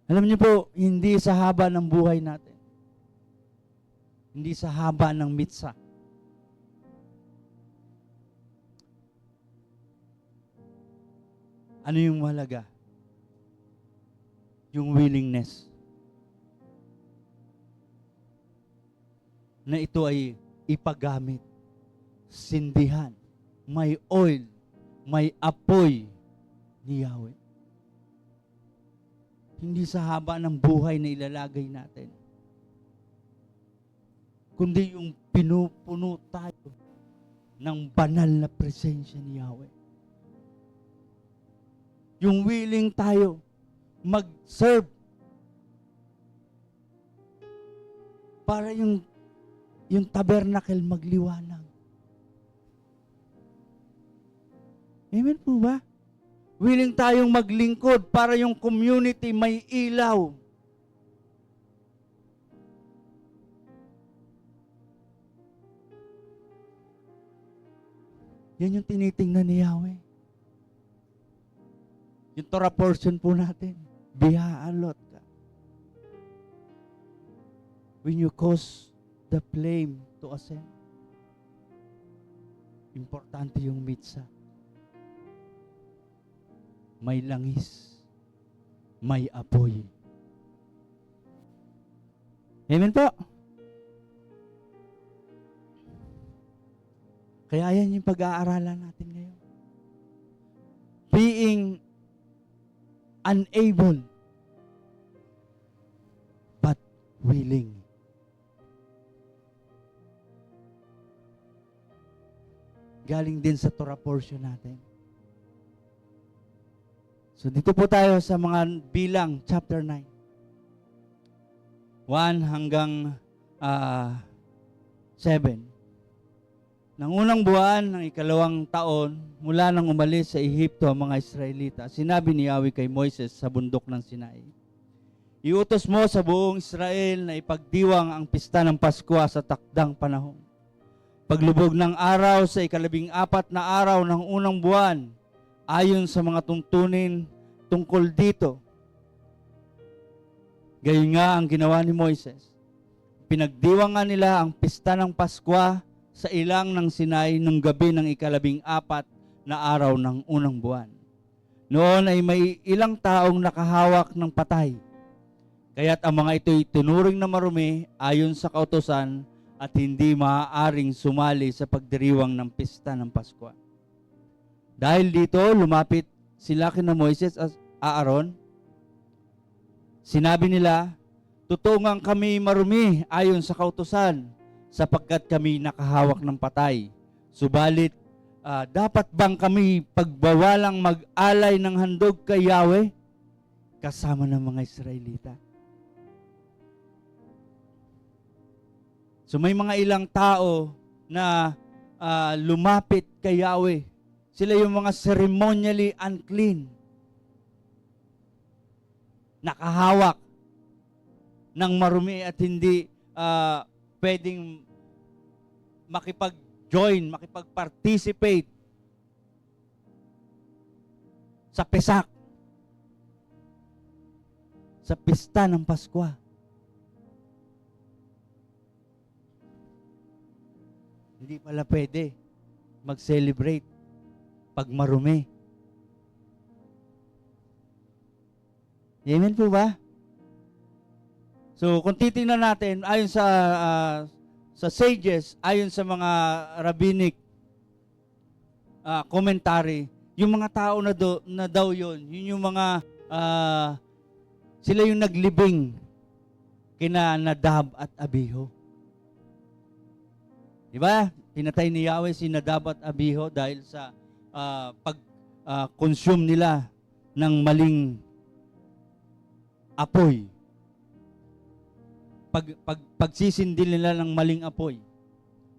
Alam niyo po, hindi sa haba ng buhay natin, hindi sa haba ng mitsa, ano yung mahalaga? Yung willingness na ito ay ipagamit, sindihan, may oil, may apoy ni Yahweh. Hindi sa haba ng buhay na ilalagay natin, kundi yung pinupuno tayo ng banal na presensya ni Yahweh. Yung willing tayo mag-serve para yung tabernacle magliwanag. Amen po ba? Willing tayong maglingkod para yung community may ilaw. Yan yung tinitingnan ni Yahweh. Yung Torah portion po natin, bihaalot ka. When you cause the flame to ascend, importante yung mitsa. May langis, may apoy. Amen po. Kaya yan yung pag-aaralan natin ngayon. Being unable but willing. Galing din sa Torah portion natin. So dito po tayo sa mga bilang, chapter 9. 1 hanggang 7. Nang unang buwan ng ikalawang taon, mula nang umalis sa Ehipto ang mga Israelita, sinabi ni Yahweh kay Moises sa bundok ng Sinai, iutos mo sa buong Israel na ipagdiwang ang pista ng Pasko sa takdang panahon. Paglubog ng araw sa ika-14 na araw ng unang buwan, ayon sa mga tuntunin tungkol dito. Gayon nga ang ginawa ni Moises. Pinagdiwangan nila ang pista ng Pasko sa ilang ng Sinai nung gabi ng ika-14 na araw ng unang buwan. Noon ay may ilang taong nakahawak ng patay. Kaya't ang mga ito'y tinuring na marumi ayon sa kautusan at hindi maaaring sumali sa pagdiriwang ng pista ng Pasko. Dahil dito, lumapit sila kina Moises at Aaron. Sinabi nila, totoo ngang kami marumi ayon sa kautusan, sapagkat kami nakahawak ng patay. Subalit, dapat bang kami pagbawalang mag-alay ng handog kay Yahweh kasama ng mga Israelita? So may mga ilang tao na lumapit kay Yahweh. Sila yung mga ceremonially unclean. Nakahawak ng marumi at hindi pwedeng makipag-join, makipag-participate sa pesak, sa pista ng Pasko. Hindi pala pwede mag-celebrate pag marumi. Amen po ba? So, kung titingnan natin, ayon sa sages, ayon sa mga rabbinic commentary, yung mga tao na daw yun yung mga, sila yung naglibing kina Nadab at Abiho. Diba? Pinatay ni Yahweh si Nadab at Abiho dahil sa pag-consume nila ng maling apoy. Pagsisindi nila ng maling apoy.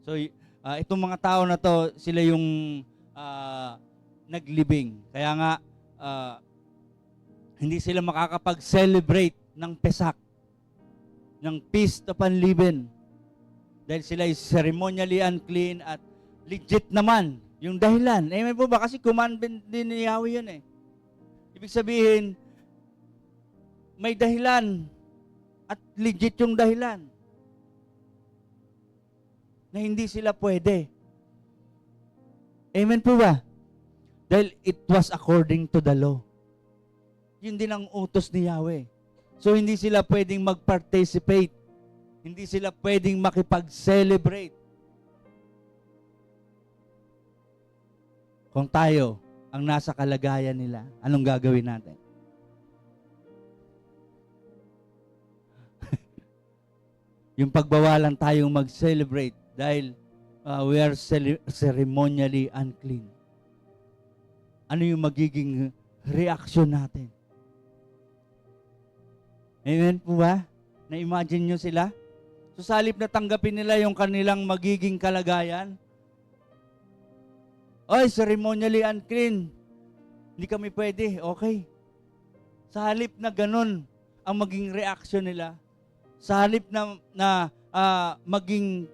So, itong mga tao na to, sila yung naglibing. Kaya nga, hindi sila makakapag-celebrate ng pesak, ng Feast of Unleavened. Dahil sila is ceremonially unclean at legit naman yung dahilan. Amen po ba? Kasi commandment din ni Yahweh yun eh. Ibig sabihin, may dahilan at legit yung dahilan na hindi sila pwede. Amen po ba? Dahil it was according to the law. Yun din ang utos ni Yahweh. So hindi sila pwedeng mag-participate. Hindi sila pwedeng makipag-celebrate. Kung tayo ang nasa kalagayan nila, anong gagawin natin? Yung pagbawalan tayong mag-celebrate dahil we are ceremonially unclean. Ano yung magiging reaksyon natin? Amen po ba? Na-imagine nyo sila? So sa halip na tanggapin nila yung kanilang magiging kalagayan, oy, ceremonially unclean. Hindi kami pwede. Okay. Sa halip na ganun ang maging reaksyon nila, sa halip na maging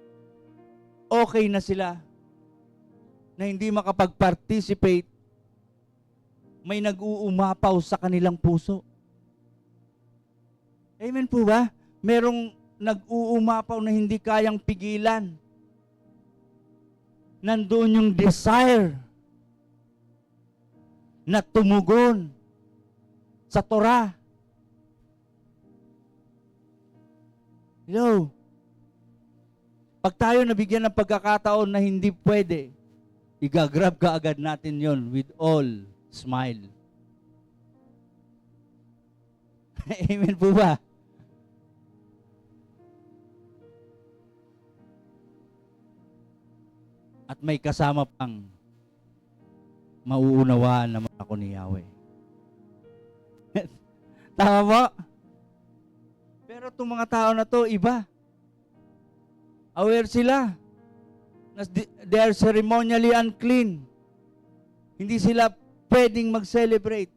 okay na sila, na hindi makapag-participate, may nag-uumapaw sa kanilang puso. Amen po ba? Merong nag-uumapaw na hindi kayang pigilan. Nandoon yung desire na tumugon sa Torah. Hello? Pag tayo nabigyan ng pagkakataon na hindi pwede, igagrab ka agad natin yon with all smile. Amen po ba? At may kasama pang mauunawaan naman ako ni Yahweh. Tama mo? Pero itong mga tao na to, iba. Aware sila. They are ceremonially unclean. Hindi sila pwedeng mag-celebrate.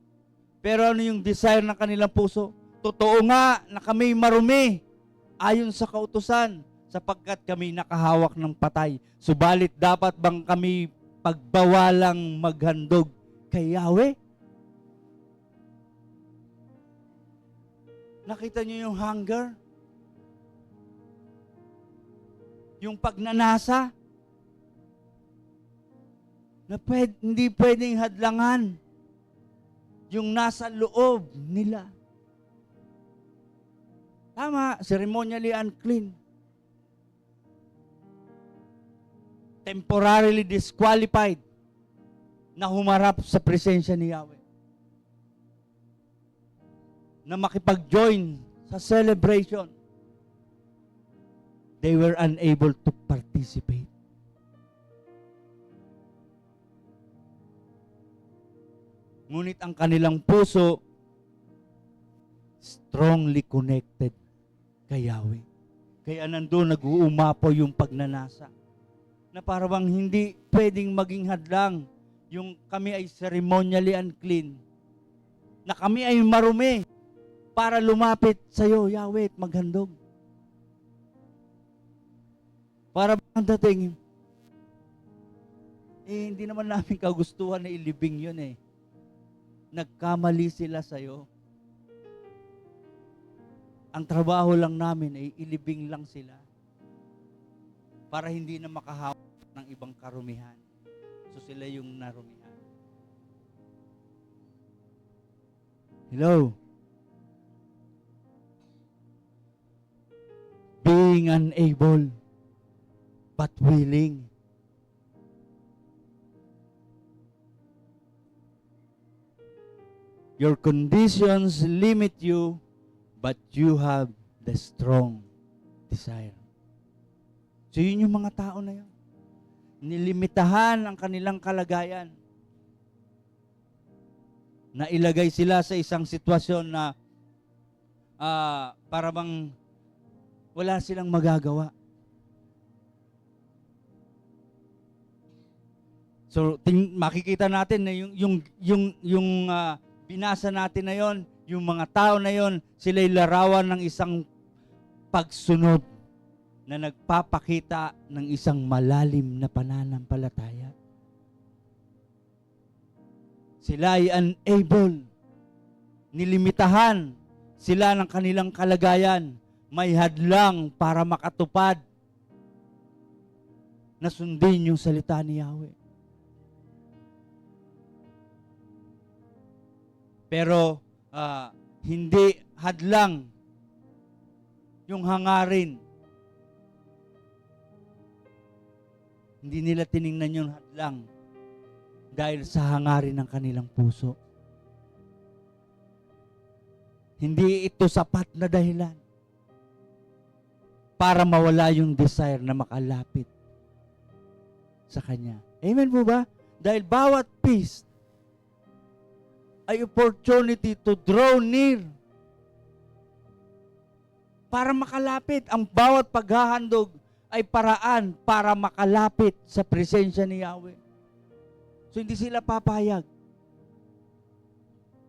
Pero ano yung desire ng kanilang puso? Totoo nga na kami marumi ayon sa kautusan, sapagkat kami nakahawak ng patay. Subalit dapat bang kami pagbawalang maghandog kay Yahweh? Nakita niyo yung hunger? Yung pagnanasa? Na hindi pwedeng hadlangan yung nasa loob nila. Tama, ceremonially unclean. Temporarily disqualified na humarap sa presensya ni Yahweh. Na makipag-join sa celebration. They were unable to participate. Ngunit ang kanilang puso strongly connected kay Yahweh. Kaya nandun nag-uumapaw yung pagnanasa. Na para bang hindi pwedeng maging hadlang yung kami ay ceremonially unclean. Na kami ay marumi para lumapit sa iyo, Yahweh, at maghandog. Para bang dating, hindi naman namin kagustuhan na ilibing yun eh. Nagkamali sila sa iyo. Ang trabaho lang namin ay ilibing lang sila para hindi na makahawak ng ibang karumihan. So sila yung narumihan. Hello? Being unable but willing. Your conditions limit you, but you have the strong desire. So yun yung mga tao na yun. Nilimitahan ang kanilang kalagayan. Na ilagay sila sa isang sitwasyon na para bang wala silang magagawa. So makikita natin na yung binasa natin na yon, yung mga tao na yon, sila'y larawan ng isang pagsunod na nagpapakita ng isang malalim na pananampalataya. Sila ay unable, nilimitahan sila ng kanilang kalagayan, may hadlang para makatupad na sundin yung salita ni Yahweh. Pero hindi hadlang yung hangarin. Hindi nila tiningnan yung hadlang dahil sa hangarin ng kanilang puso. Hindi ito sapat na dahilan para mawala yung desire na makalapit sa Kanya. Amen po ba? Dahil bawat feast ay opportunity to draw near. Para makalapit. Ang bawat paghahandog ay paraan para makalapit sa presensya ni Yahweh. So hindi sila papayag.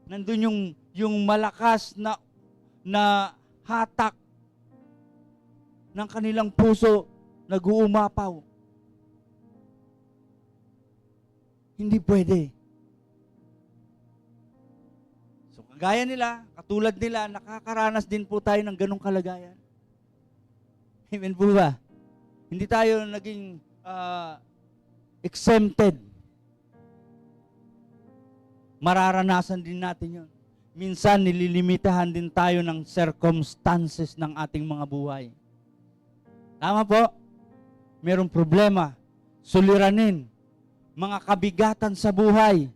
Nandun yung malakas na hatak ng kanilang puso nag-uumapaw. Hindi pwede. So kagaya nila, katulad nila, nakakaranas din po tayo ng ganong kalagayan. Amen po ba? Hindi tayo naging exempted. Mararanasan din natin yun. Minsan, nililimitahan din tayo ng circumstances ng ating mga buhay. Tama po? Merong problema, suliranin, mga kabigatan sa buhay,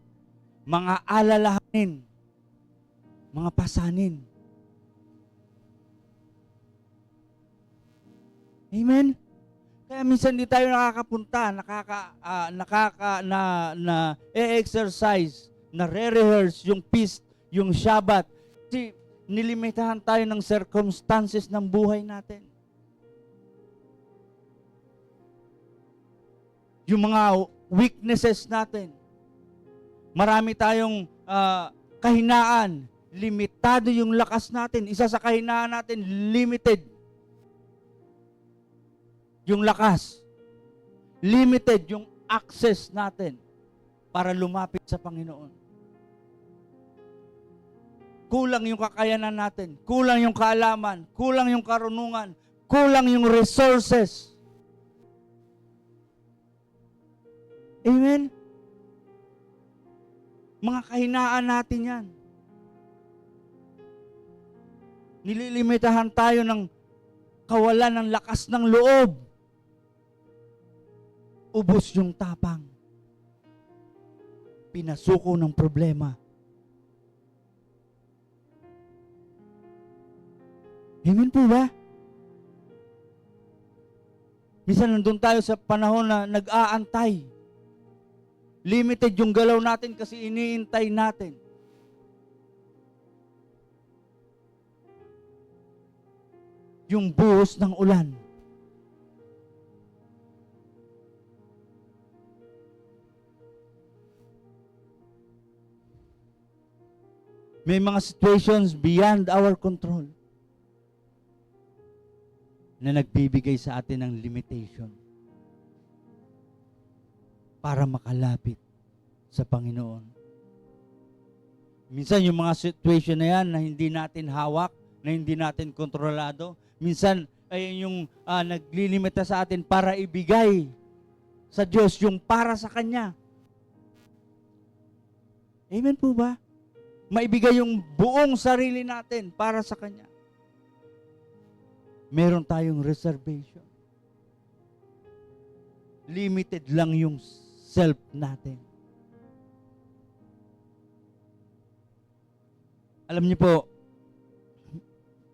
mga alalahanin, mga pasanin. Amen? Kaya minsan di tayo nakakapunta, exercise nare-rehearse yung feast, yung Shabbat. Kasi nilimitahan tayo ng circumstances ng buhay natin. Yung mga weaknesses natin. Marami tayong kahinaan. Limitado yung lakas natin. Isa sa kahinaan natin, limited yung lakas. Limited yung access natin para lumapit sa Panginoon. Kulang yung kakayanan natin, kulang yung kaalaman, kulang yung karunungan, kulang yung resources. Amen? Mga kahinaan natin yan. Nililimitahan tayo ng kawalan ng lakas ng loob. Ubos yung tapang. Pinasuko ng problema. Amen po ba? Minsan nandun tayo sa panahon na nag-aantay. Limited yung galaw natin kasi iniintay natin. Yung buhos ng ulan. May mga situations beyond our control na nagbibigay sa atin ng limitation para makalapit sa Panginoon. Minsan yung mga situation na yan na hindi natin hawak, na hindi natin kontrolado, minsan ay yung naglilimita sa atin para ibigay sa Diyos yung para sa Kanya. Amen po ba? Maibigay yung buong sarili natin para sa Kanya. Meron tayong reservation. Limited lang yung self natin. Alam niyo po,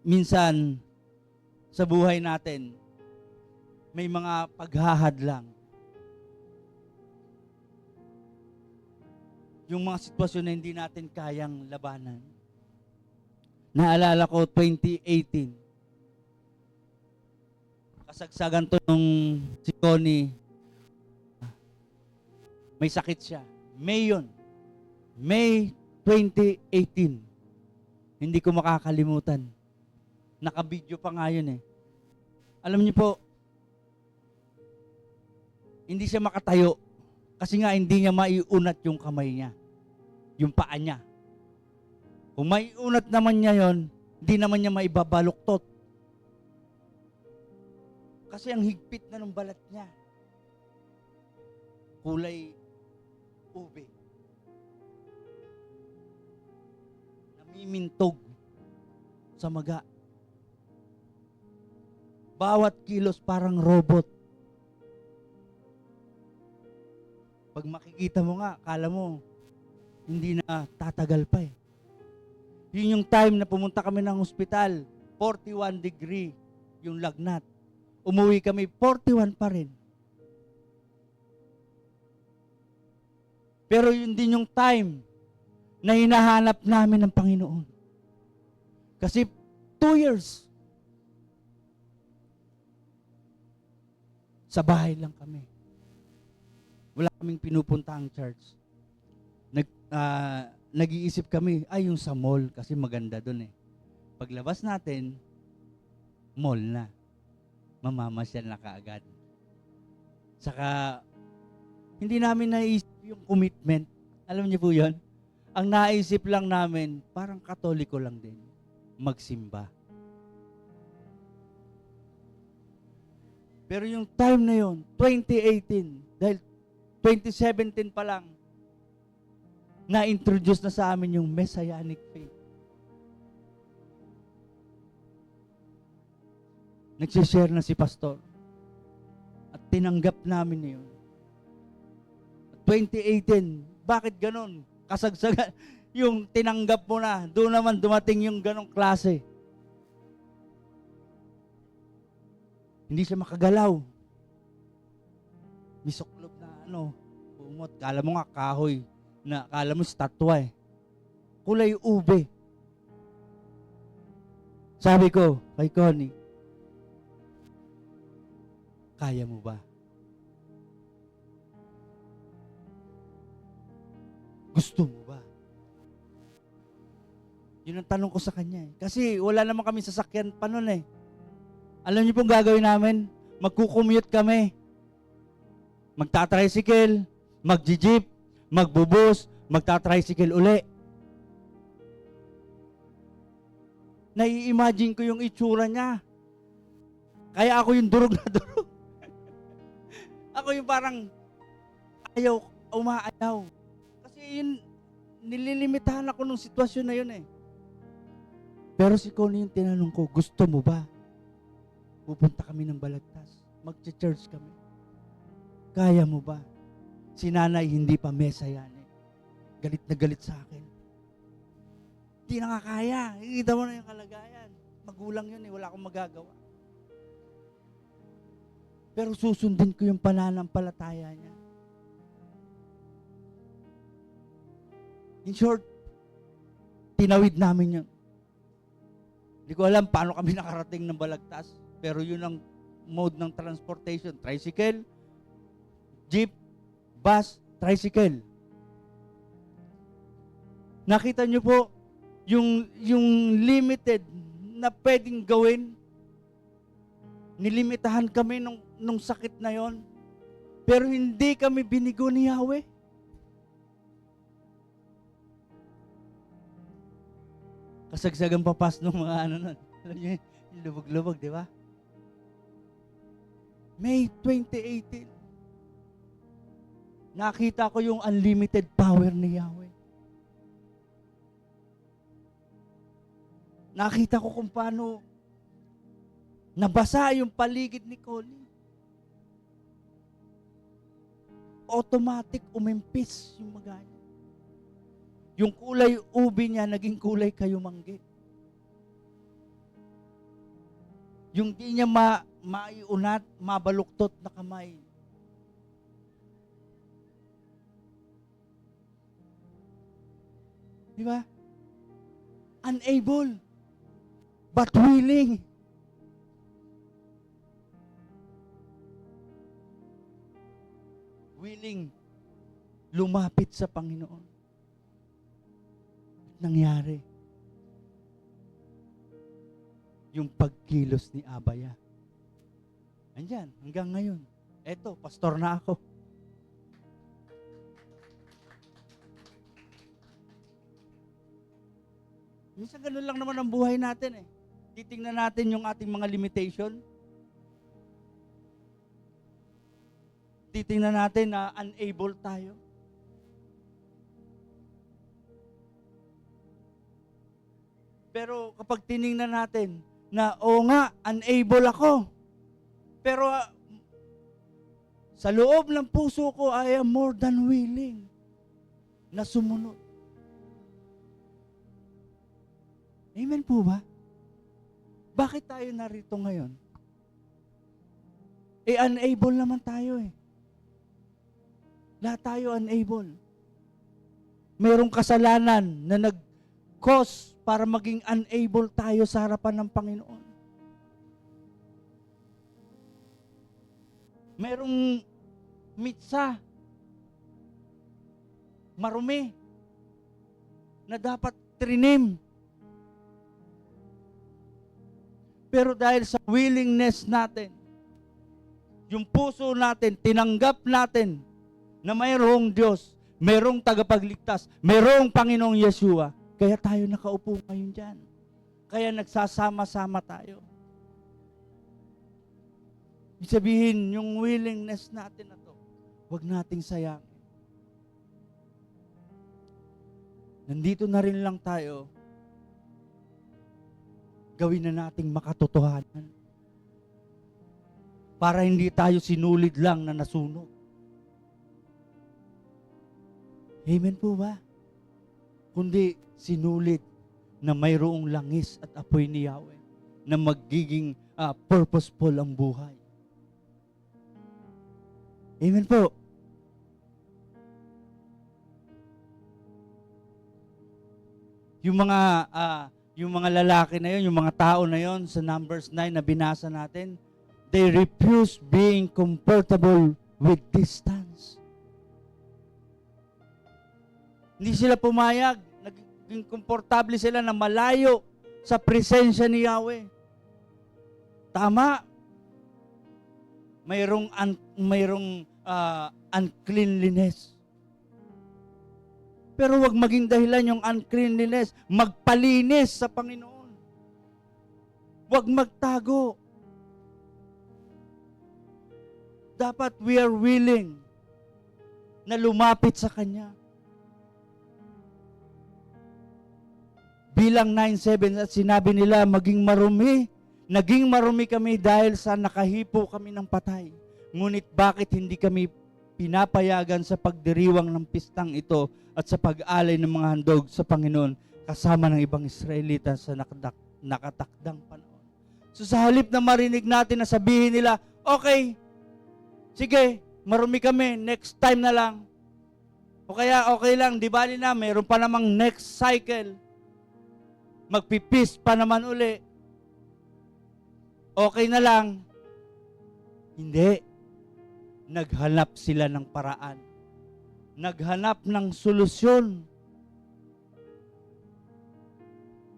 minsan sa buhay natin, may mga paghahadlang. Yung mga sitwasyon na hindi natin kayang labanan. Naalala ko, 2018. Kasagsagan to nung si Connie. May sakit siya. May 2018. Hindi ko makakalimutan. Naka-video pa nga yun eh. Alam niyo po, hindi siya makatayo. Kasi nga hindi niya maiunat yung kamay niya. Yung paa niya. Kung maiunat naman niya yon, Hindi naman niya maibabaluktot. Kasi ang higpit na ng balat niya. Kulay ube. Namimintog sa maga. Bawat kilos parang robot. Pag makikita mo nga, akala mo, hindi na tatagal pa eh. Yun yung time na pumunta kami ng ospital, 41 degree yung lagnat. Umuwi kami, 41 pa rin. Pero yun din yung time na hinahanap namin ng Panginoon. Kasi 2 years, sa bahay lang kami. Wala kaming pinupuntahang church. Nag-iisip kami, yung sa mall, kasi maganda dun eh. Paglabas natin, mall na. Mamamasyal na kaagad. Saka, hindi namin naisip yung commitment. Alam niyo po yun? Ang naisip lang namin, parang Katoliko lang din, magsimba. Pero yung time na yun, 2018, dahil 2017 pa lang, na-introduce na sa amin yung Messianic faith. Nagsishare na si Pastor. At tinanggap namin yun. 2018, bakit ganon? Kasagsagan, yung tinanggap mo na, doon naman dumating yung ganong klase. Hindi siya makagalaw. Misuklob na umot. Kala mo nga kahoy, na kala mo statwa eh. Kulay ube. Sabi ko kay Connie, kaya mo ba? Gusto mo ba? Yun ang tanong ko sa kanya eh. Kasi wala naman kami sasakyan pa nun eh. Alam niyo pong gagawin namin? Magkukommute kami. Magta-tricycle, magji-jeep, magbubus, magta-tricycle uli. Nai-imagine ko yung itsura niya. Kaya ako yung durog na durog. Ako yung parang umaayaw. Kasi yun, nililimitahan ako nung sitwasyon na yun eh. Pero si Connie yung tinanong ko, gusto mo ba? Pupunta kami ng Balagtas. Mag-church kami. Kaya mo ba? Si nanay hindi pa Messianic. Galit na galit sa akin. Hindi na nga kaya. Ikita mo na yung kalagayan. Magulang yun eh. Wala akong magagawa. Pero susundin ko yung pananampalataya niya. In short, tinawid namin yun. Hindi ko alam paano kami nakarating ng Balagtas. Pero yun ang mode ng transportation. Tricycle, jeep, bus, tricycle. Nakita nyo po, yung limited na pwedeng gawin, nilimitahan kami nung sakit na yon. Pero hindi kami binigo ni Yahweh. Kasagsagang papas ng mga nun. Alam nyo, yung lubog-lubog, di ba? May 2018, nakita ko yung unlimited power ni Yahweh. Nakita ko kung paano nabasa yung paligid ni Connie. Automatic umimpis yung maga niya. Yung kulay ubi niya naging kulay kayumanggi. Yung di niya maiunat, mabaluktot na kamay. Di ba? Unable, but willing. Willing lumapit sa Panginoon. Nangyari yung pagkilos ni Abaya. Andyan, hanggang ngayon. Eto, pastor na ako. Minsan ganun lang naman ang buhay natin eh. Titingnan natin yung ating mga limitation. Titingnan natin na unable tayo. Pero kapag tiningnan natin na, oo nga, unable ako. Pero sa loob ng puso ko, I am more than willing na sumunod. Amen po ba? Bakit tayo narito ngayon? Unable naman tayo eh. Lahat tayo unable. Merong kasalanan na nag-cause para maging unable tayo sa harapan ng Panginoon. Merong mitsa, marumi, na dapat trinim. Pero dahil sa willingness natin, yung puso natin, tinanggap natin na mayroong Diyos, mayroong tagapagligtas, mayroong Panginoong Yeshua, kaya tayo nakaupo ngayon dyan. Kaya nagsasama-sama tayo. Ibig sabihin, yung willingness natin na to, huwag nating sayangin. Nandito na rin lang tayo, gawin na nating makatotohanan. Para hindi tayo sinulid lang na nasunog. Amen po ba? Kundi sinulid na mayroong langis at apoy ni Yahweh na magiging purposeful ang buhay. Amen po. Yung mga lalaki na yon, yung mga tao na yon sa Numbers 9 na binasa natin, they refuse being comfortable with distance. Hindi sila pumayag, naging komportable sila na malayo sa presensya ni Yahweh. Tama. Mayroong uncleanliness. Pero wag maging dahilan yung uncleanliness, magpalinis sa Panginoon. Wag magtago. Dapat we are willing na lumapit sa Kanya. Bilang 9:7 at sinabi nila, maging marumi. Naging marumi kami dahil sa nakahipo kami ng patay. Ngunit bakit hindi kami pinapayagan sa pagdiriwang ng pistang ito at sa pag-alay ng mga handog sa Panginoon kasama ng ibang Israelita sa nakatakdang panahon. So sa halip na marinig natin na sabihin nila, okay, sige, marumi kami, next time na lang. O kaya okay lang, di bali na, mayroon pa namang next cycle. Magpipis pa naman uli. Okay na lang. Hindi. Naghanap sila ng paraan. Naghanap ng solusyon.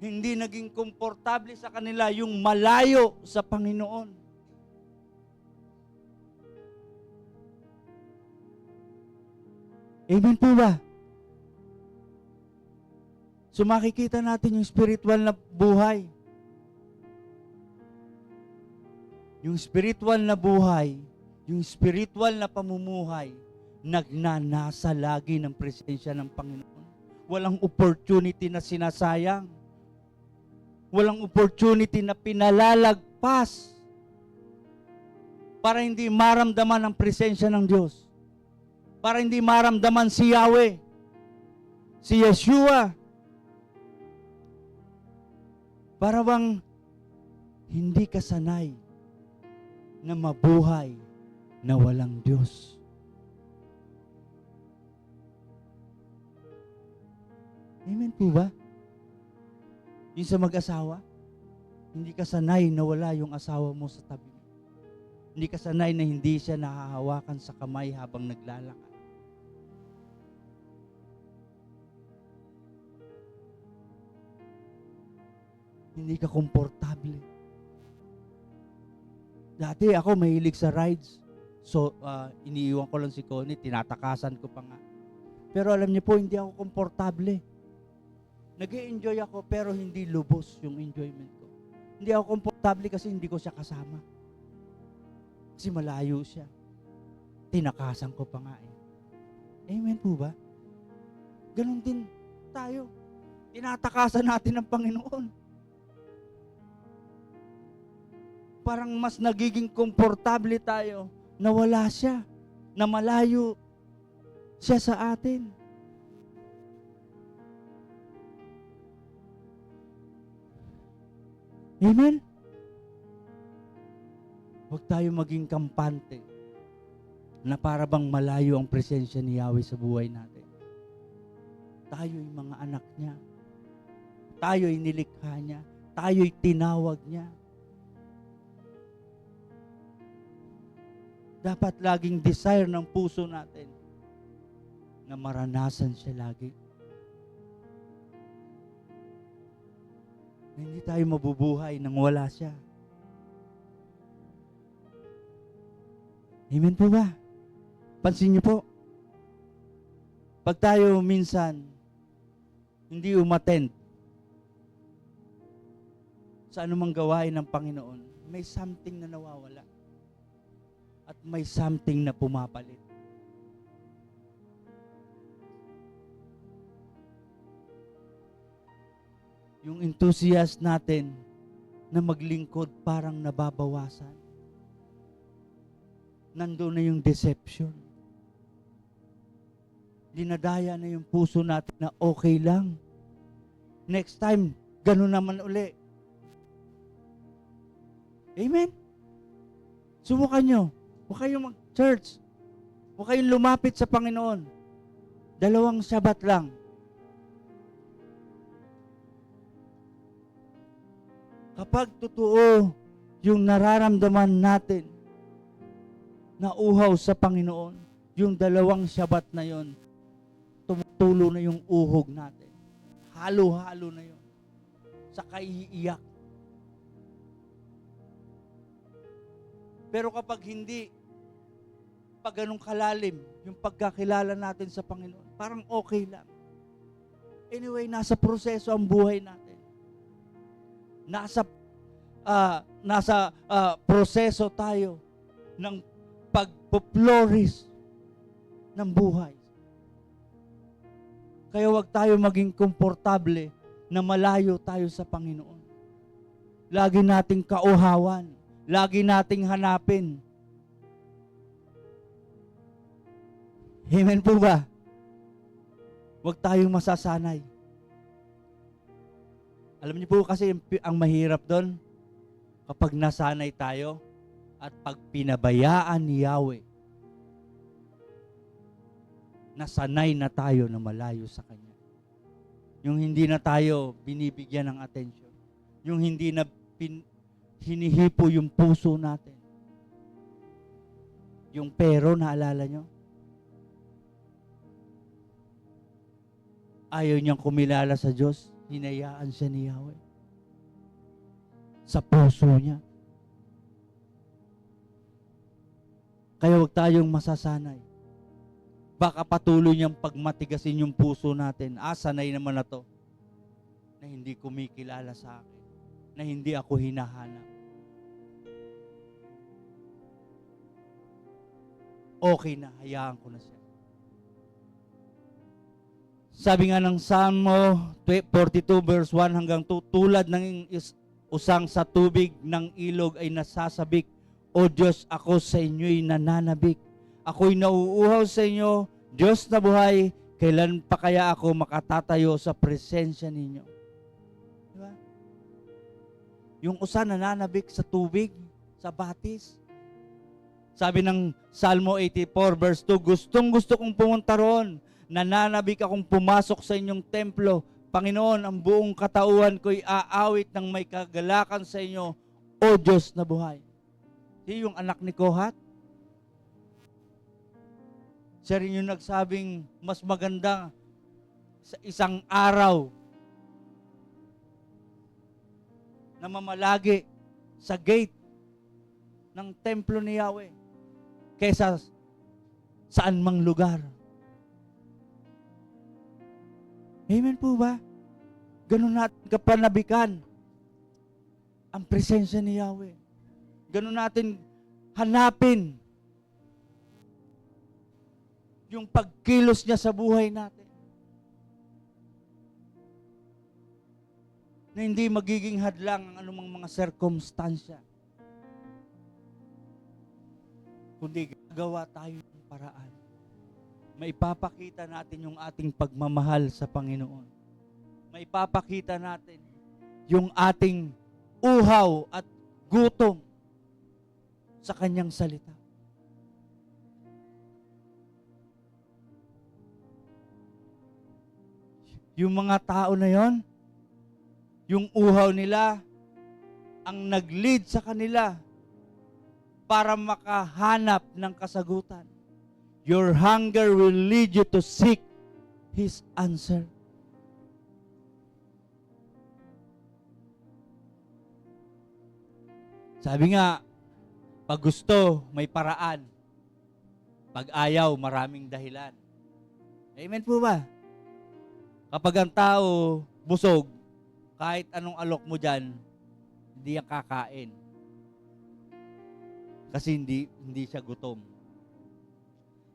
Hindi naging komportable sa kanila yung malayo sa Panginoon. Amen po ba? So makikita natin yung spiritual na buhay. Yung spiritual na buhay, yung spiritual na pamumuhay, nagnanasa lagi ng presensya ng Panginoon. Walang opportunity na sinasayang. Walang opportunity na pinalalagpas para hindi maramdaman ang presensya ng Diyos. Para hindi maramdaman si Yahweh, si Yeshua. Para bang hindi ka sanay na mabuhay na walang Diyos. Amen po ba? Yung sa mag-asawa, hindi ka sanay na wala yung asawa mo sa tabi mo. Hindi ka sanay na hindi siya nahahawakan sa kamay habang naglalakad. Hindi ka komportable. Dati ako mahilig sa rides. So, iniiwan ko lang si Connie, tinatakasan ko pa nga. Pero alam niyo po, hindi ako komportable. Nag-e-enjoy ako pero hindi lubos yung enjoyment ko. Hindi ako komportable kasi hindi ko siya kasama. Kasi malayo siya. Tinakasan ko pa nga eh. Amen po ba? Ganon din tayo. Tinatakasan natin ang Panginoon. Parang mas nagiging komportable tayo na wala siya, na malayo siya sa atin. Amen? Huwag tayo maging kampante na para bang malayo ang presensya ni Yahweh sa buhay natin. Tayo'y mga anak niya. Tayo'y nilikha niya. Tayo'y tinawag niya. Dapat laging desire ng puso natin na maranasan siya lagi. Na hindi tayo mabubuhay nang wala siya. Amen po ba? Pansin niyo po, pag tayo minsan hindi umattend sa anumang gawain ng Panginoon, may something na nawawala at may something na pumapalit. Yung enthusiast natin na maglingkod parang nababawasan. Nandoon na yung deception. Dinadaya na yung puso natin na okay lang. Next time, ganun naman uli. Amen? Subukan nyo. Huwag kayong mag-church. Huwag kayong lumapit sa Panginoon. 2 Sabat lang. Kapag totoo yung nararamdaman natin na uhaw sa Panginoon, yung 2 Sabat na yon, tumutulo na yung uhog natin. Halo-halo na yon. Sa kaiiyak. Pero kapag hindi, pag ganun kalalim, yung pagkakilala natin sa Panginoon, parang okay lang. Anyway, nasa proseso ang buhay natin. Nasa proseso tayo ng pag-flourish ng buhay. Kaya wag tayo maging komportable na malayo tayo sa Panginoon. Lagi nating kauhawan. Lagi nating hanapin. Amen po ba? Wag tayong masasanay. Alam niyo po kasi ang mahirap doon, kapag nasanay tayo at pag pinabayaan ni Yahweh, nasanay na tayo na malayo sa Kanya. Yung hindi na tayo binibigyan ng atensyon. Yung hindi na hinihipo yung puso natin. Yung pero, naalala nyo? Ayaw niyang kumilala sa Diyos, hinayaan siya ni Yahweh. Sa puso niya. Kaya huwag tayong masasanay. Baka patuloy niyang pagmatigasin yung puso natin. Sanay naman na to. Na hindi kumikilala sa akin. Na hindi ako hinahanap. Okay na, hayaan ko na siya. Sabi nga ng Salmo 42 verse 1 hanggang 2, tulad ng usang sa tubig ng ilog ay nasasabik, O Diyos, ako sa inyo'y nananabik. Ako'y nauuhaw sa inyo, Diyos na buhay, kailan pa kaya ako makatatayo sa presensya ninyo? Diba? Yung usa nananabik sa tubig, sa batis. Sabi ng Salmo 84 verse 2, gustong-gusto kong pumunta roon. Nananabik akong pumasok sa inyong templo. Panginoon, ang buong katauhan ko'y aawit ng may kagalakan sa inyo, O Diyos na buhay. Yung anak ni Kohat, siya rin yung nagsabing mas maganda sa isang araw na mamalagi sa gate ng templo ni Yahweh kaysa saan mang lugar. Amen po ba? Ganun natin kapanabikan ang presensya ni Yahweh. Ganun natin hanapin yung pagkilos niya sa buhay natin. Na hindi magiging hadlang ang anumang mga sirkumstansya. Kundi gagawa tayo ng paraan. Maipapakita natin yung ating pagmamahal sa Panginoon. Maipapakita natin yung ating uhaw at gutom sa Kanyang salita. Yung mga tao na yon, yung uhaw nila, ang nag-lead sa kanila para makahanap ng kasagutan. Your hunger will lead you to seek His answer. Sabi nga, pag gusto, may paraan. Pag ayaw, maraming dahilan. Amen po ba? Kapag ang tao busog, kahit anong alok mo dyan, hindi yan kakain. Kasi hindi siya gutom.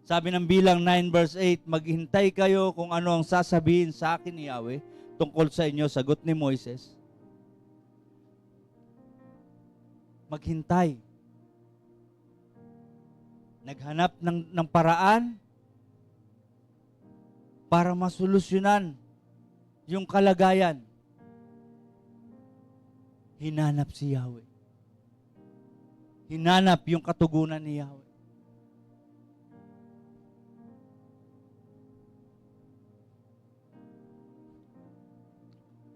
Sabi ng Bilang 9 verse 8, maghintay kayo kung ano ang sasabihin sa akin ni Yahweh tungkol sa inyo, sagot ni Moises. Maghintay. Naghanap ng paraan para masolusyonan yung kalagayan. Hinanap si Yahweh. Hinanap yung katugunan ni Yahweh.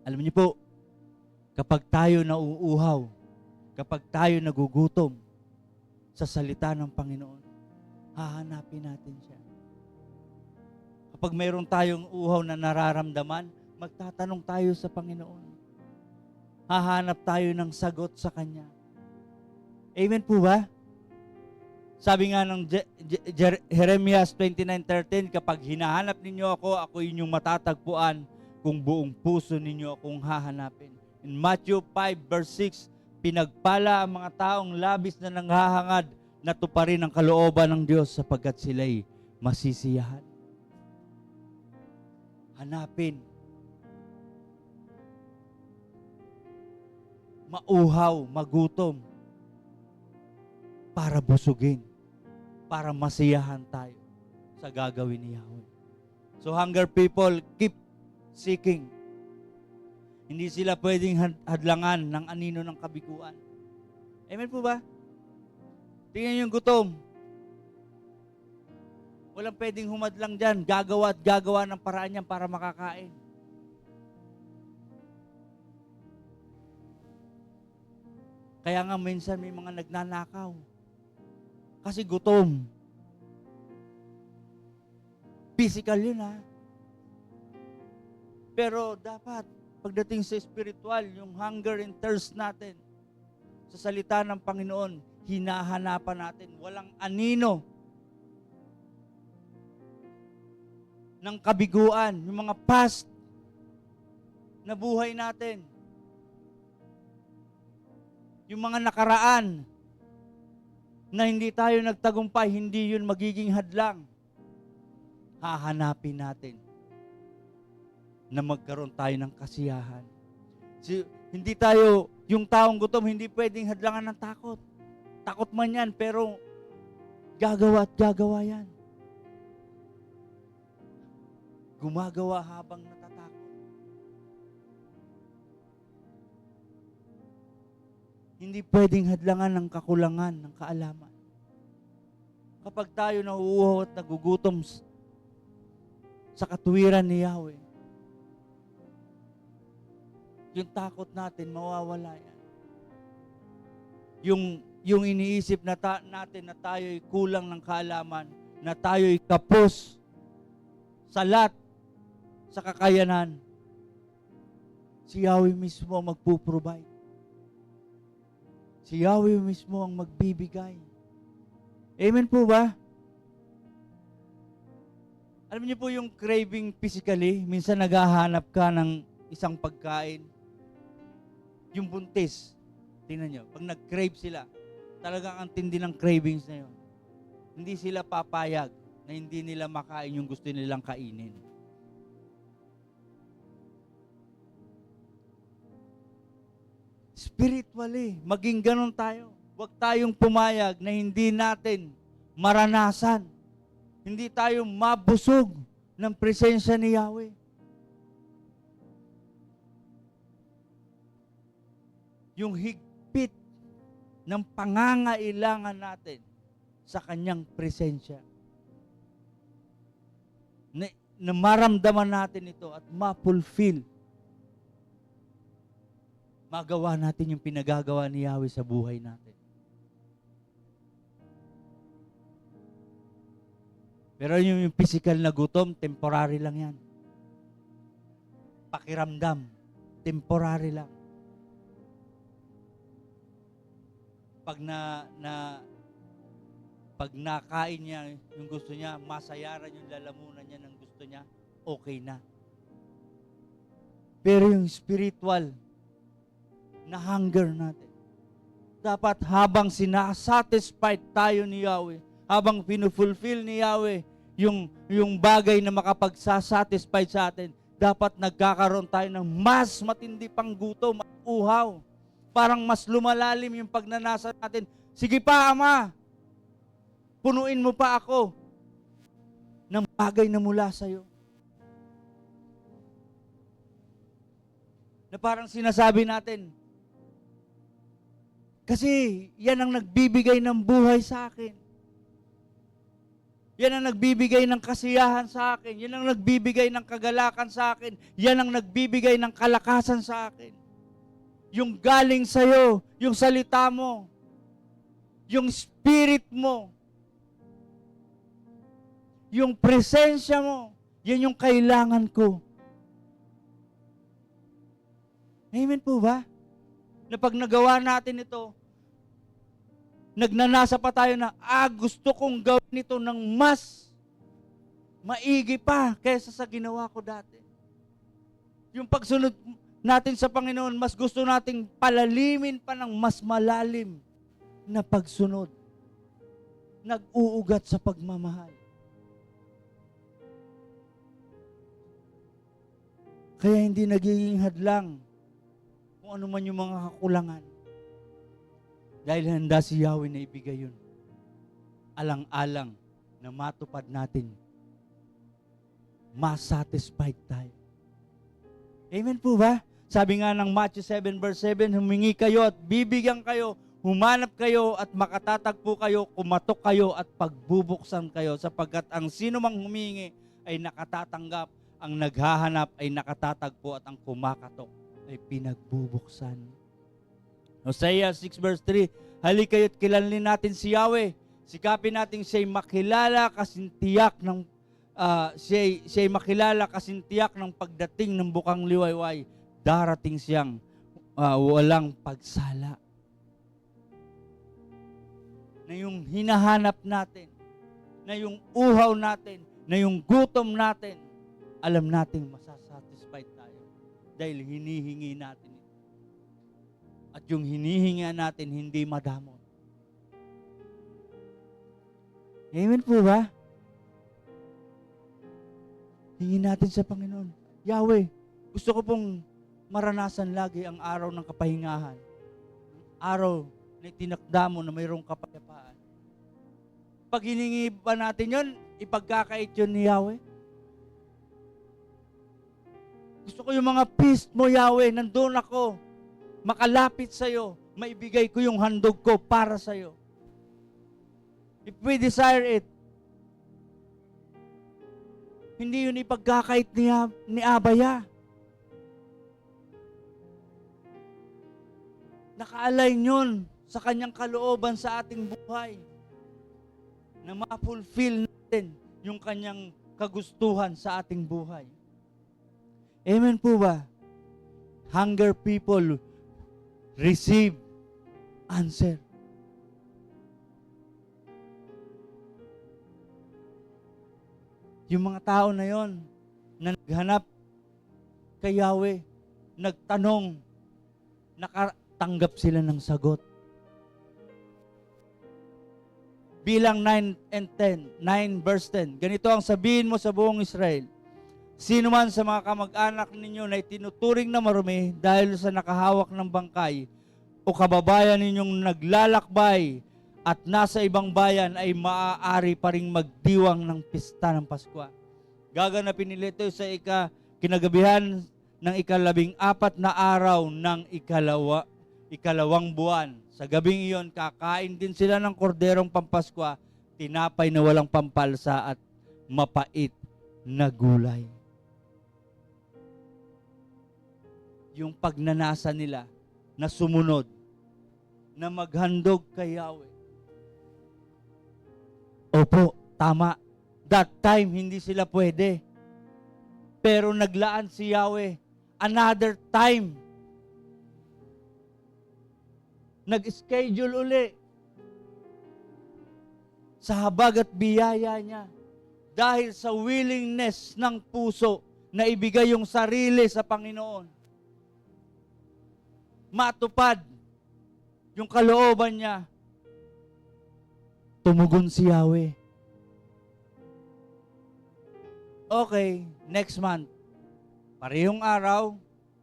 Alam niyo po, kapag tayo nauuhaw, kapag tayo nagugutom sa salita ng Panginoon, hahanapin natin siya. Kapag mayroon tayong uhaw na nararamdaman, magtatanong tayo sa Panginoon. Hahanap tayo ng sagot sa Kanya. Amen po ba? Sabi nga ng Jeremias 29:13, kapag hinahanap ninyo ako, ako inyong matatagpuan kung buong puso ninyo akong hahanapin. In Matthew 5 verse 6, pinagpala ang mga taong labis na nanghahangad na tuparin ang kalooban ng Diyos sapagkat sila'y masisiyahan. Hanapin. Mauhaw, magutom. Para busugin. Para masiyahan tayo sa gagawin ni Yahweh. So hunger people, keep seeking. Hindi sila pwedeng hadlangan ng anino ng kabiguan. Amen po ba? Tingnan yung gutom. Walang pwedeng humadlang dyan. Gagawa at gagawa ng paraan yan para makakain. Kaya nga minsan may mga nagnanakaw. Kasi gutom. Physical yun ha. Pero dapat, pagdating sa spiritual, yung hunger and thirst natin sa salita ng Panginoon, hinahanapan natin. Walang anino ng kabiguan, yung mga past na buhay natin. Yung mga nakaraan na hindi tayo nagtagumpay, hindi yun magiging hadlang. Hahanapin natin na magkaroon tayo ng kasiyahan. Hindi tayo, yung taong gutom, hindi pwedeng hadlangan ng takot. Takot man yan, pero gagawa at gagawa yan. Gumagawa habang natatakot. Hindi pwedeng hadlangan ng kakulangan, ng kaalaman. Kapag tayo nauuhaw at nagugutom sa katuwiran ni Yahweh, yung takot natin, mawawala yan. Yung iniisip natin na tayo'y kulang ng kaalaman, na tayo'y kapos, salat, sa kakayanan, si Yahweh mismo ang magpuprovide. Si Yahweh mismo ang magbibigay. Amen po ba? Alam niyo po yung craving physically, minsan naghahanap ka ng isang pagkain, yung buntis, tingnan nyo, pag nag-crave sila, talagang ang tindi ng cravings na yun. Hindi sila papayag na hindi nila makain yung gusto nilang kainin. Spiritually, maging ganun tayo. Huwag tayong pumayag na hindi natin maranasan. Hindi tayo mabusog ng presensya ni Yahweh. Yung higpit ng pangangailangan natin sa kanyang presensya. Na maramdaman natin ito at ma-fulfill. Magawa natin yung pinagagawa ni Yahweh sa buhay natin. Pero yung physical na gutom, temporary lang yan. Pakiramdam, temporary lang. Pag nakain niya yung gusto niya, masayaran yung lalamunan niya ng gusto niya, okay na. Pero yung spiritual na hunger natin, dapat habang sinasatisfied tayo ni Yahweh, habang pinufulfill ni Yahweh yung bagay na makapagsasatisfy sa atin, dapat nagkakaroon tayo ng mas matindi pang gutom at uhaw. Parang mas lumalalim yung pagnanasa natin. Sige pa, Ama, punuin mo pa ako ng bagay na mula sa'yo. Na parang sinasabi natin, kasi yan ang nagbibigay ng buhay sa akin. Yan ang nagbibigay ng kasiyahan sa akin. Yan ang nagbibigay ng kagalakan sa akin. Yan ang nagbibigay ng kalakasan sa akin. Yung galing sa'yo, yung salita mo, yung spirit mo, yung presensya mo, yan yung kailangan ko. Amen po ba? Na pag nagawa natin ito, nagnanasa pa tayo na, gusto kong gawin ito ng mas maigi pa kaysa sa ginawa ko dati. Yung pagsunod natin sa Panginoon, mas gusto nating palalimin pa ng mas malalim na pagsunod. Nag-uugat sa pagmamahal. Kaya hindi nagiging hadlang kung ano man yung mga kakulangan. Dahil handa si Yahweh na ibigay yun. Alang-alang na matupad natin. Masatisfied tayo. Amen po ba? Sabi nga ng Matthew 7 verse 7, humingi kayo at bibigyan kayo, humanap kayo at makatatagpo kayo, kumatok kayo at pagbubuksan kayo, sapagkat ang sino mang humingi ay nakatatanggap, ang naghahanap ay nakatatagpo at ang kumakatok ay pinagbubuksan. Hosea 6 verse 3, halik kayo't kilalin natin si Yahweh, sikapin natin siya'y makilala kasintiyak ng siya'y makilala kasintiyak ng pagdating ng bukang liwayway, darating siyang walang pagsala. Na yung hinahanap natin, na yung uhaw natin, na yung gutom natin, alam natin masasatisfied tayo dahil hinihingi natin ito. At yung hinihingi natin hindi madamot. Amen po ba? Hingin natin sa Panginoon, Yahweh, gusto ko pong maranasan lagi ang araw ng kapahingahan. Araw na itinakda mo na mayroong kapayapaan. Pag hiningi ba natin yun, ipagkakait yun ni Yahweh? Gusto ko yung mga peace mo, Yahweh, nandun ako, makalapit sa'yo, maibigay ko yung handog ko para sa'yo. If we desire it, hindi yun ipagkakait ni Abaya. Naka-align yun sa kanyang kalooban sa ating buhay. Na ma-fulfill natin yung kanyang kagustuhan sa ating buhay. Amen po ba? Hunger people receive answer. Yung mga tao na yon na naghanap kay Yahweh, nagtanong, nakatanggap sila ng sagot. Bilang 9 and 10, 9 verse 10. Ganito ang sabihin mo sa buong Israel. Sino man sa mga kamag-anak ninyo na itinuturing na marumi dahil sa nakahawak ng bangkay o kababayan ninyong naglalakbay at nasa ibang bayan ay maaari pa ring magdiwang ng pista ng Paskwa. Gaganapin nila ito sa kinagabihan ng 14 na araw ng ikalawang buwan. Sa gabing iyon, kakain din sila ng korderong pampaskwa, tinapay na walang pampalsa at mapait na gulay. Yung pagnanasa nila na sumunod, na maghandog kay Yahweh. Opo, tama. That time, hindi sila pwede. Pero naglaan si Yahweh another time. Nag-schedule uli sa habag at biyaya niya dahil sa willingness ng puso na ibigay yung sarili sa Panginoon. Matupad yung kalooban niya. Tumugon si Yahweh. Okay, next month. Parehong araw,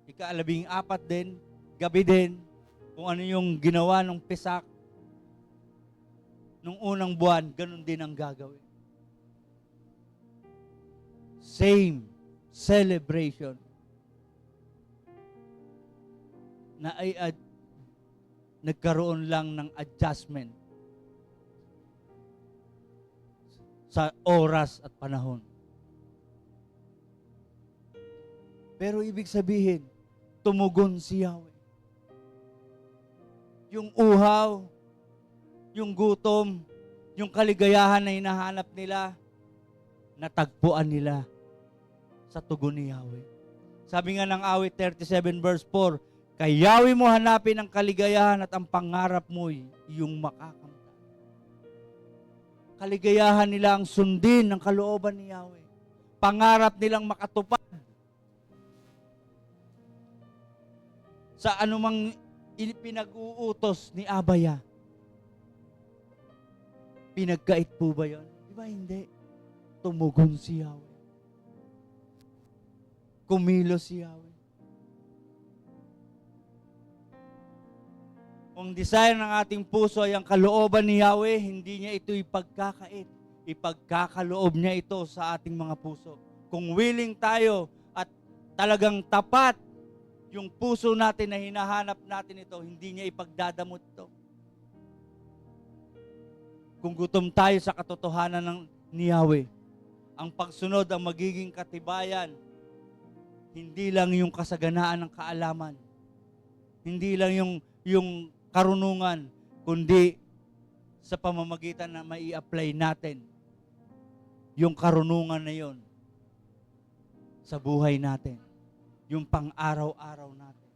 14 din, gabi din, kung ano yung ginawa ng Pesak nung unang buwan, ganun din ang gagawin. Same celebration na ay nagkaroon lang ng adjustment sa oras at panahon. Pero ibig sabihin, tumugon si Yahweh. Yung uhaw, yung gutom, yung kaligayahan na hinahanap nila, natagpuan nila sa tugon ni Yahweh. Sabi nga ng awit 37 verse 4, kay Yahweh mo hanapin ang kaligayahan at ang pangarap mo'y iyong makakamtan. Kaligayahan nila ang sundin ng kalooban ni Yahweh. Pangarap nilang makatupad sa anumang pinag-uutos ni Abaya. Pinagkait po ba yun? Di ba hindi? Tumugon si Yahweh. Kumilos si Yahweh. Kung desire ng ating puso ay ang kalooban ni Yahweh, hindi niya ito ipagkakait. Ipagkakaloob niya ito sa ating mga puso. Kung willing tayo at talagang tapat yung puso natin na hinahanap natin ito, hindi niya ipagdadamot ito. Kung gutom tayo sa katotohanan ni Yahweh, ang pagsunod ang magiging katibayan, hindi lang yung kasaganaan ng kaalaman, hindi lang yung karunungan, kundi sa pamamagitan na mai-apply natin yung karunungan na yon sa buhay natin. Yung pang-araw-araw natin.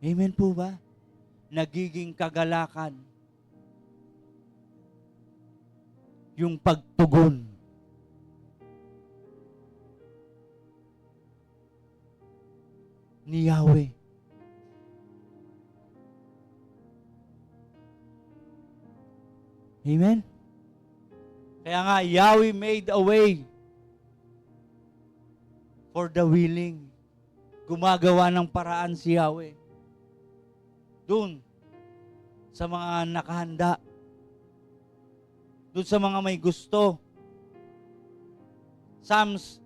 Amen po ba? Nagiging kagalakan yung pagtugon ni Yahweh. Amen? Kaya nga, Yahweh made a way for the willing. Gumagawa ng paraan si Yahweh. Doon, sa mga nakahanda. Doon sa mga may gusto. Psalms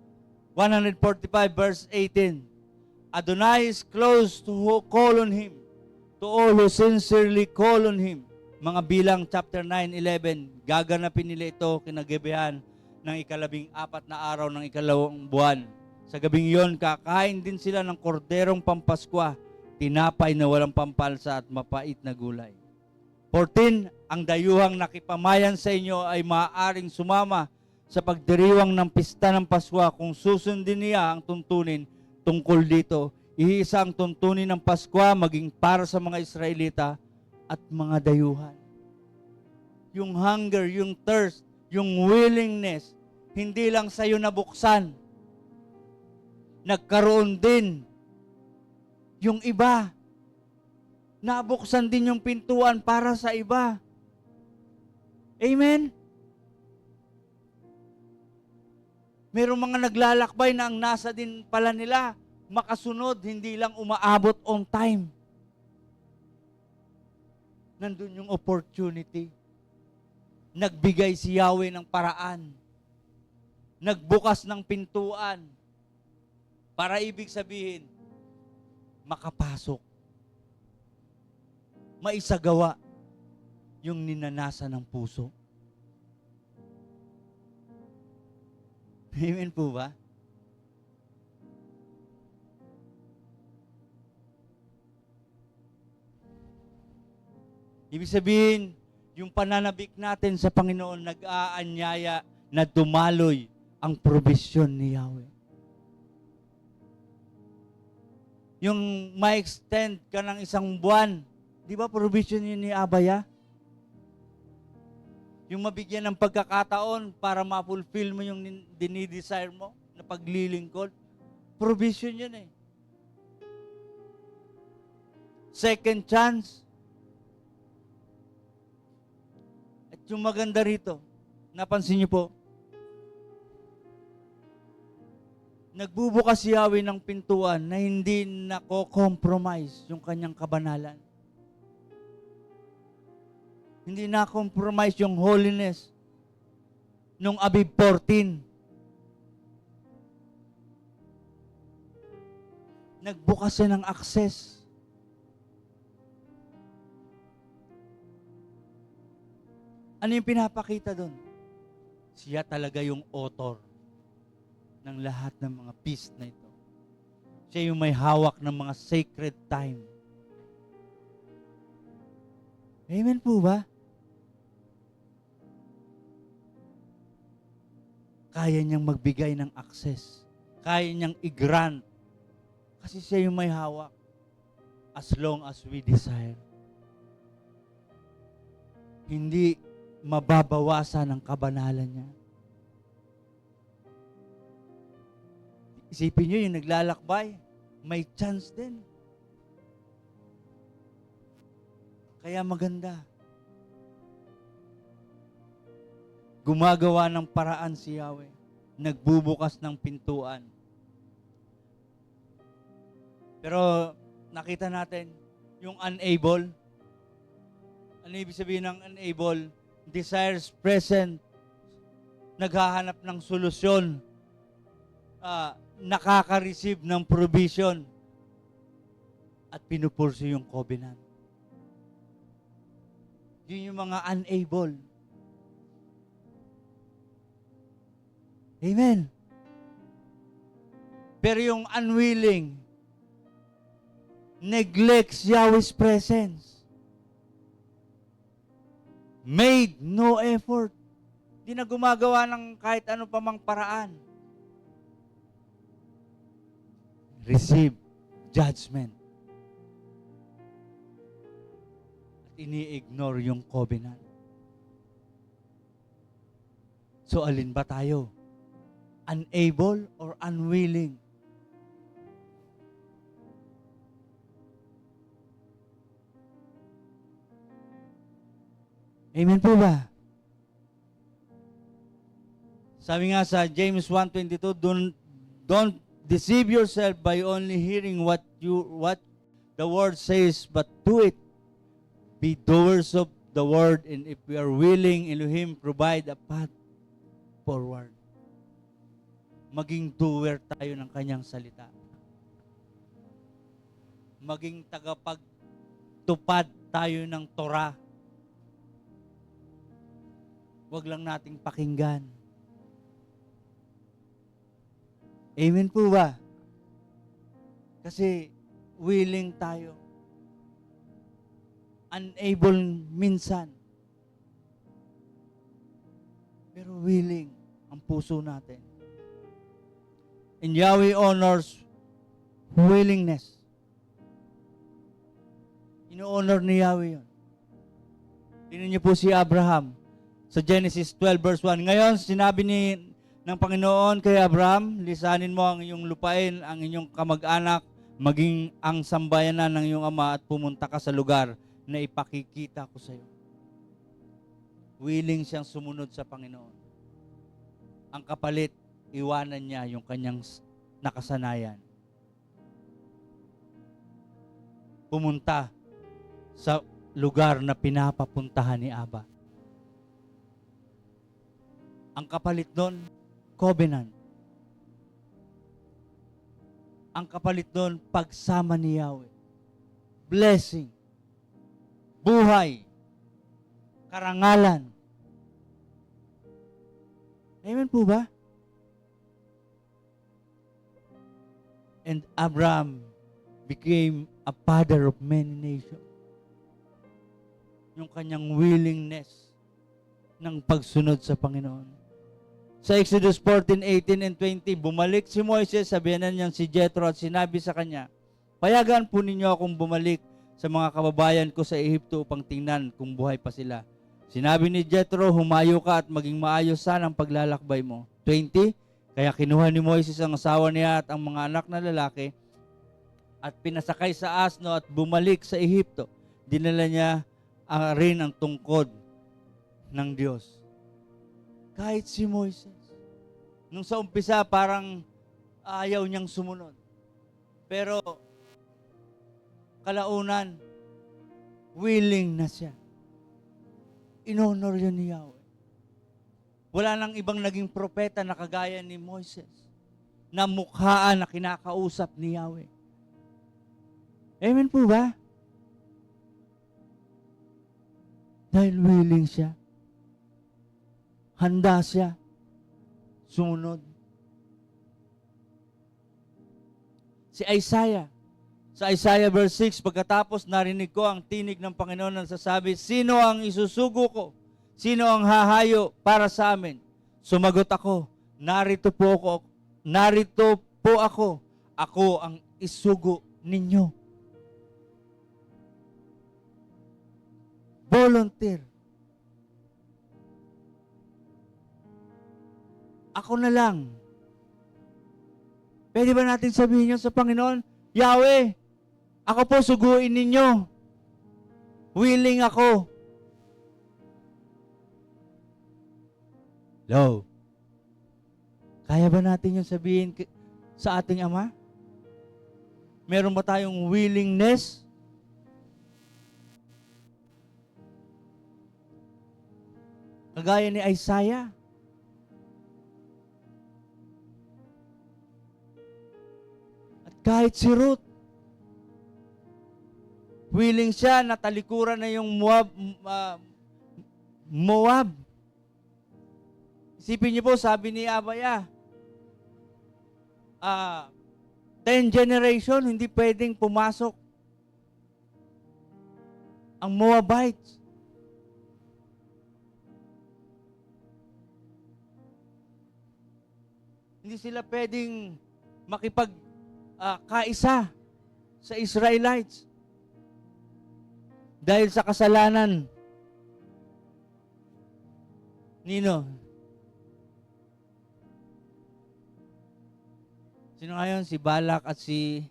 145 verse 18. Adonai is close to who call on Him, to all who sincerely call on Him. Mga Bilang chapter 9:11, gaganapin nila ito kinagabihan ng 14 na araw ng 2 buwan. Sa gabing iyon, kakain din sila ng korderong pampaskwa, tinapay na walang pampalsa at mapait na gulay. 14, ang dayuhang nakipamayan sa inyo ay maaaring sumama sa pagdiriwang ng pista ng Paskwa kung susundin niya ang tuntunin tungkol dito. Iisa ang tuntunin ng Paskwa maging para sa mga Israelita at mga dayuhan. Yung hunger, yung thirst, yung willingness, hindi lang sa'yo nabuksan. Nagkaroon din yung iba. Nabuksan din yung pintuan para sa iba. Amen? Merong mga naglalakbay na ang nasa din pala nila, makasunod, hindi lang umaabot on time. Nandun yung opportunity. Nagbigay si Yahweh ng paraan. Nagbukas ng pintuan. Para ibig sabihin, makapasok. Maisagawa yung ninanasa ng puso. Amen po ba? Ibig sabihin, yung pananabik natin sa Panginoon nag-aanyaya na dumaloy ang probisyon ni Yahweh. Yung ma-extend ka ng isang buwan, di ba provision yun ni Abaya? Yung mabigyan ng pagkakataon para ma-fulfill mo yung dinidesire mo na paglilingkod, provision yun eh. Second chance. At yung maganda rito, napansin niyo po, nagbubukas si Yahweh ng pintuan na hindi nako-compromise yung kanyang kabanalan. Hindi na-compromise yung holiness nung Abib 14. Nagbukas siya ng access. Ano yung pinapakita doon? Siya talaga yung author ng lahat ng mga feast na ito. Siya yung may hawak ng mga sacred time. Amen po ba? Kaya niyang magbigay ng access. Kaya niyang i-grant. Kasi siya yung may hawak. As long as we desire. Hindi mababawasan ang kabanalan niya. Isipin niyo yung naglalakbay, may chance din. Kaya maganda. Gumagawa ng paraan si Yahweh. Nagbubukas ng pintuan. Pero nakita natin, yung unable. Ano ibig sabihin ng unable? Desires present. Naghahanap ng solusyon. Nakaka-receive ng provision. At pinupurso yung covenant. Yun yung mga unable. Amen. Pero yung unwilling, neglects Yahweh's presence. Made no effort. Hindi na gumagawa ng kahit ano pa mang paraan. Receive judgment. At ini-ignore yung covenant. So alin ba tayo? Unable or unwilling? Amen po ba? Sabi nga sa James 1:22, don't deceive yourself by only hearing what the word says, but do it. Be doers of the word, and if we are willing, Elohim provide a path forward. Maging doer tayo ng kanyang salita. Maging tagapagtupad tayo ng Torah. Huwag lang nating pakinggan. Amen po ba? Kasi willing tayo. Unable minsan. Pero willing ang puso natin. And Yahweh honors willingness. Ino-honor ni Yahweh yun. Tingnan niyo po si Abraham sa Genesis 12 verse 1. Ngayon, sinabi ng Panginoon kay Abraham, lisanin mo ang iyong lupain, ang inyong kamag-anak, maging ang sambayanan ng iyong ama at pumunta ka sa lugar na ipakikita ko sa iyo. Willing siyang sumunod sa Panginoon. Ang kapalit, iwanan niya yung kanyang nakasanayan. Pumunta sa lugar na pinapapuntahan ni Abba. Ang kapalit doon, covenant. Ang kapalit doon, pagsama ni Yahweh. Blessing. Buhay. Karangalan. Amen po ba? And Abraham became a father of many nations. Yung kanyang willingness ng pagsunod sa Panginoon. Sa Exodus 14:18 and 20, bumalik si Moises, sabihanan niyang si Jethro at sinabi sa kanya, payagan po ninyo akong bumalik sa mga kababayan ko sa Ehipto upang tingnan kung buhay pa sila. Sinabi ni Jethro, humayo ka at maging maayos sana ang paglalakbay mo. 20, kaya kinuha ni Moises ang asawa niya at ang mga anak na lalaki at pinasakay sa asno at bumalik sa Ehipto. Dinala niya rin ang tungkod ng Diyos. Kahit si Moises, nung sa umpisa parang ayaw niyang sumunod. Pero kalaunan, willing na siya. Inonor yun ni Yahweh. Wala nang ibang naging propeta na kagaya ni Moises, na mukhaan na kinakausap ni Yahweh. Amen po ba? Dahil willing siya. Handa siya. Sumunod. Si Isaiah. Sa Isaiah verse 6, pagkatapos narinig ko ang tinig ng Panginoon na sasabi, sino ang isusugo ko? Sino ang hahayo para sa amin? Sumagot ako, narito po ako. Ako ang isugo ninyo. Volunteer. Ako na lang. Pwede ba natin sabihin yun sa Panginoon? Yahweh, ako po suguin ninyo. Willing ako. Hello? Kaya ba natin yung sabihin sa ating Ama? Meron ba tayong willingness? Kagaya ni Isaiah. At kahit si Ruth, willing siya, natalikuran na yung Moab. Isipin niyo po, sabi ni Abaya, 10 generation, hindi pwedeng pumasok ang Moabites. Hindi sila pwedeng makipagkaisa sa Israelites. Dahil sa kasalanan. Nino? Sino ngayon? Si Balak at si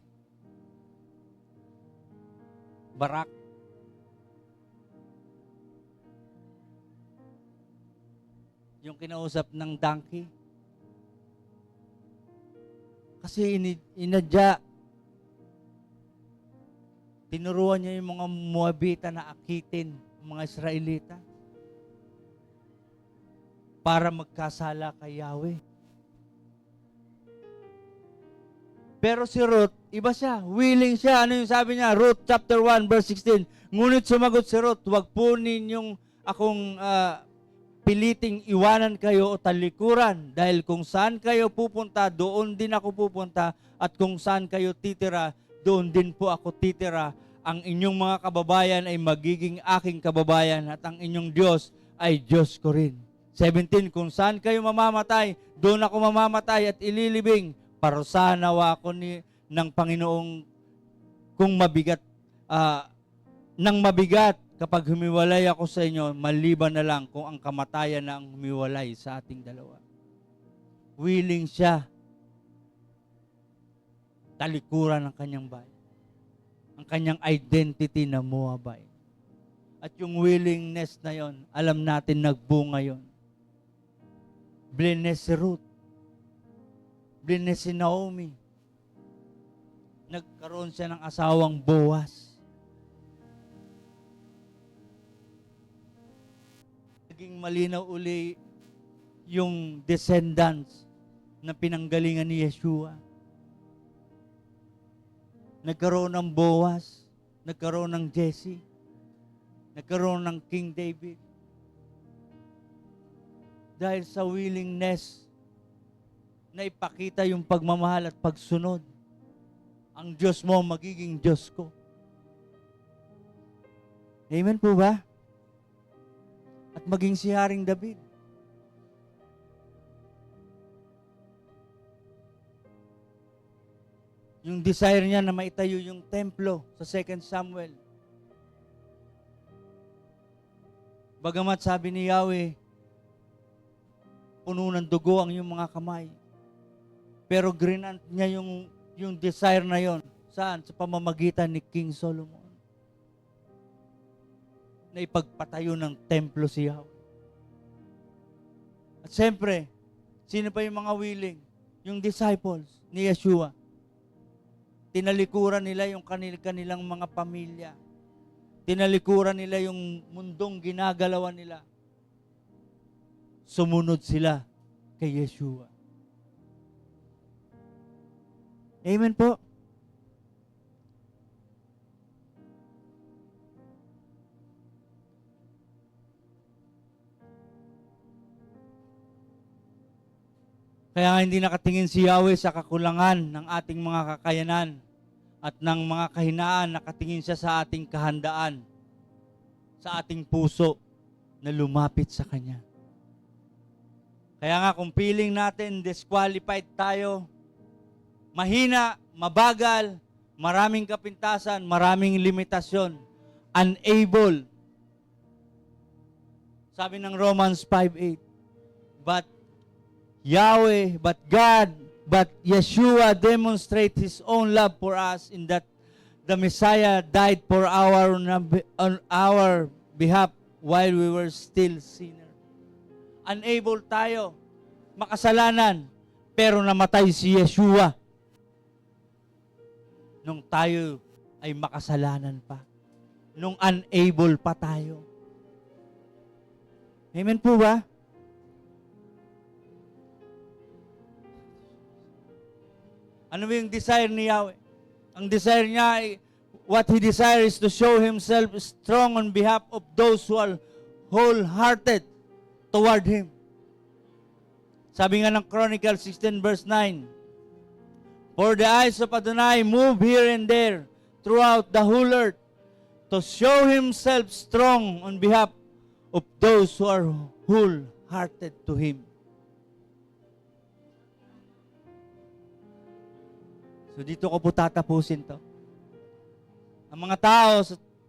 Barak. Yung kinausap ng donkey. Kasi inadya. Tinuruan niya yung mga Moabita na akitin, mga Israelita, para magkasala kay Yahweh. Pero si Ruth, iba siya, willing siya. Ano yung sabi niya? Ruth chapter 1 verse 16. Ngunit sumagot si Ruth, huwag po ninyong akong piliting iwanan kayo o talikuran. Dahil kung saan kayo pupunta, doon din ako pupunta. At kung saan kayo titira, doon din po ako titira. Ang inyong mga kababayan ay magiging aking kababayan at ang inyong Diyos ay Diyos ko rin. 17, kung saan kayo mamamatay, doon ako mamamatay at ililibing. Parusahan nawa ako ng Panginoong kung mabigat, ng mabigat kapag humiwalay ako sa inyo, maliban na lang kung ang kamatayan na ang humiwalay sa ating dalawa. Willing siya. talikuran ng kanyang bayan. Ang kanyang identity na Moabite. At yung willingness na yon, alam natin nagbunga yon. Blines si Ruth. Blines si Naomi. Nagkaroon siya ng asawang Boaz. Naging malinaw uli yung descendants na pinanggalingan ni Yeshua. Nagkaroon ng Boaz, nagkaroon ng Jesse, nagkaroon ng King David. Dahil sa willingness na ipakita yung pagmamahal at pagsunod, ang Diyos mo magiging Diyos ko. Amen po ba? At maging si Haring David. Yung desire niya na maitayo yung templo sa 2 Samuel. Bagamat sabi ni Yahweh, puno ng dugo ang iyong mga kamay. Pero grinant niya yung desire na yon. Saan? Sa pamamagitan ni King Solomon. Na ipagpatayo ng templo si Yahweh. At siyempre, sino pa yung mga willing? Yung disciples ni Yeshua. Tinalikuran nila yung kanilang mga pamilya. Tinalikuran nila yung mundong ginagalawan nila. Sumunod sila kay Yeshua. Amen po. Kaya hindi nakatingin si Yahweh sa kakulangan ng ating mga kakayanan at ng mga kahinaan, nakatingin siya sa ating kahandaan, sa ating puso na lumapit sa Kanya. Kaya nga kung feeling natin disqualified tayo, mahina, mabagal, maraming kapintasan, maraming limitasyon, unable. Sabi ng Romans 5:8, but Yahweh, but God, but Yeshua demonstrate His own love for us in that the Messiah died for on our behalf while we were still sinners. Unable tayo, makasalanan, pero namatay si Yeshua nung tayo ay makasalanan pa. Nung unable pa tayo. Amen po ba? Ano ba yung desire ni Yahweh? Ang desire niya ay, what He desires is to show Himself strong on behalf of those who are wholehearted toward Him. Sabi nga ng Chronicles 16 verse 9, for the eyes of Adonai move here and there throughout the whole earth to show Himself strong on behalf of those who are wholehearted to Him. So dito ko po tatapusin to. Ang mga tao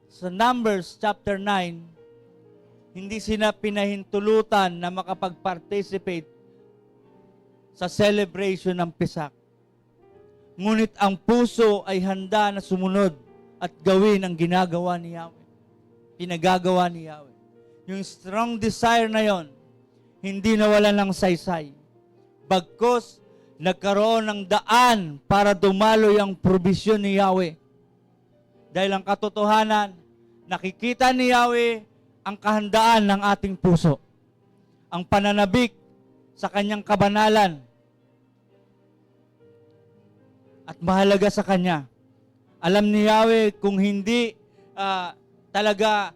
sa Numbers chapter 9, hindi sila pinahintulutan na makapag-participate sa celebration ng Pisak. Ngunit ang puso ay handa na sumunod at gawin ang ginagawa ni Yahweh. Pinagagawa ni Yahweh. Yung strong desire na yon, hindi nawalan ng saysay. Bagkus, nagkaroon ng daan para dumaloy ang probisyon ni Yahweh. Dahil ang katotohanan, nakikita ni Yahweh ang kahandaan ng ating puso. Ang pananabik sa kanyang kabanalan. At mahalaga sa kanya. Alam ni Yahweh kung hindi talaga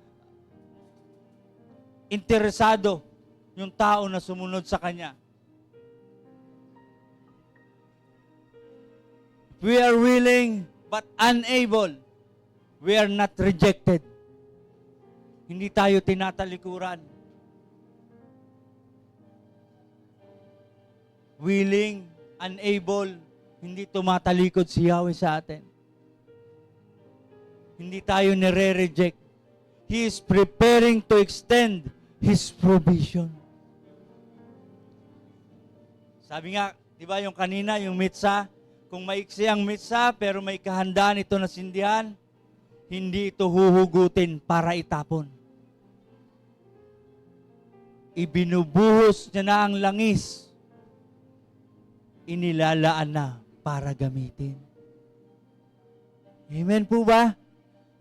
interesado yung tao na sumunod sa kanya. We are willing but unable. We are not rejected. Hindi tayo tinatalikuran. Willing, unable, hindi tumatalikod si Yahweh sa atin. Hindi tayo nire-reject. He is preparing to extend His provision. Sabi nga, di ba yung kanina, yung mitsa, Kung maiksi ang misa pero may kahandaan ito na sindihan, hindi ito huhugutin para itapon. Ibinubuhos niya na ang langis. Inilalaan na para gamitin. Amen po ba?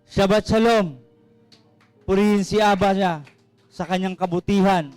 Shabbat Shalom. Purihin si Abba niya sa kanyang kabutihan.